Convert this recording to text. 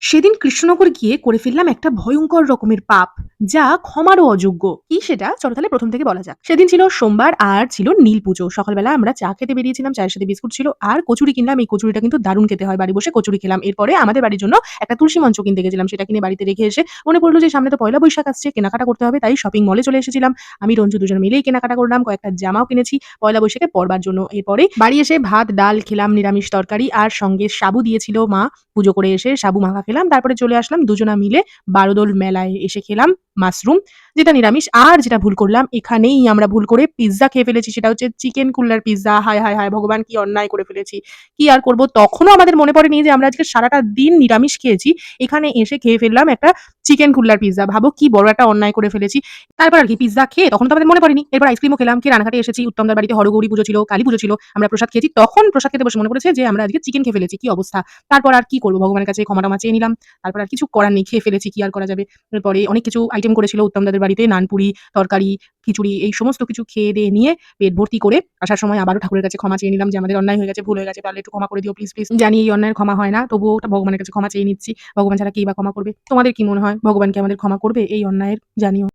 সেদিন কৃষ্ণনগর গিয়ে করে ফেললাম একটা ভয়ঙ্কর রকমের পাপ, যা ক্ষমারও অযোগ্য। কি সেটা? চলো তাহলে প্রথম থেকে বলা যাক। সেদিন ছিল সোমবার আর ছিল নীল পুজো। সকালবেলা আমরা চা খেতে বেরিয়েছিলাম, চায়ের সাথে বিস্কুট ছিল আর কচুরি কিনলাম। এই কচুরিটা কিন্তু দারুণ খেতে হয়। বাড়ি বসে কচুরি খেলাম। এরপরে আমাদের বাড়ির জন্য একটা তুলসী মঞ্চ কিনতে গেছিলাম। সেটা কিনে বাড়িতে রেখে এসে মনে পড়লো যে সামনে তো পয়লা বৈশাখ আসছে, কেনাকাটা করতে হবে। তাই শপিং মলে চলে এসেছিলাম। আমি রঞ্জু দুজন মিলেই কেনাকাটা করলাম। কয়েকটা জামাও কিনেছি পয়লা বৈশাখে পরবার জন্য। এরপরে বাড়ি এসে ভাত, ডাল খেলাম, নিরামিষ তরকারি আর সঙ্গে সাবু দিয়েছিল মা। পুজো করে এসে সাবু মাখা খেলাম। তারপরে চলে আসলাম দুজনা মিলে বারোদোল মেলায় এসে খেলাম মাশরুম, যেটা নিরামিষ। আর যেটা ভুল করলাম, এখানেই আমরা ভুল করে পিজ্জা খেয়ে ফেলেছি। সেটা হচ্ছে চিকেন কুল্লার পিজ্জা। হায়, হায়, হায়! ভগবান কি অন্যায় করে ফেলেছি। কি আর করব? তখনও আমাদের মনে পড়েনি যে আমরা আজকে সারাটা দিন নিরামিষ খেয়েছি। এখানে এসে খেয়ে ফেললাম একটা চিকেন কুল্লার পিজ্জা। ভাবো কি বড় একটা অন্যায় করে ফেলেছি। তারপর আর কি পিজ্জা খেয়ে তখন তো আমাদের মনে পড়েনি। এরপর আইসক্রিমও খেলাম। খেয়ে রানাঘাটে এসেছি। উত্তমদার বাড়িতে হরগৌরী পুজো ছিল, কালী পুজো ছিল। আমরা প্রসাদ খেয়েছি। তখন প্রসাদ খেতে বসে মনে পড়েছে যে আমরা আজকে চিকেন খেয়ে ফেলেছি। কি অবস্থা! তারপর আর কি করব? ভগবানের কাছে ক্ষমা-টমা চেয়ে নিলাম। তারপর আর কিছু করার নেই। খেয়ে ফেলেছি, কি আর করা যাবে? এরপরে অনেক কিছু আইটেম করেছিল উত্তমদাদের বাড়িতে। নানপুরি, তরকারি, খিচুড়ি এই সমস্ত কিছু খেয়ে-দেয়ে নিয়ে পেট ভর্তি করে আসার সময় আবারও ঠাকুরের কাছে ক্ষমা চেয়ে নিলাম যে আমাদের অন্যায় হয়ে গেছে, ভুল হয়ে গেছে। পারলে একটু ক্ষমা করে দিও প্লিজ, প্লিজ। জানি এই অন্যায়ের ক্ষমা হয় না। তবুও ওটা ভগবানের কাছে ক্ষমা চেয়ে নিচ্ছি। ভগবান ছাড়া কেই বা ক্ষমা করবে? তোমাদের কি মনে হয় ভগবান কি আমাদের ক্ষমা করবে এই অন্যায়ের? জানিও।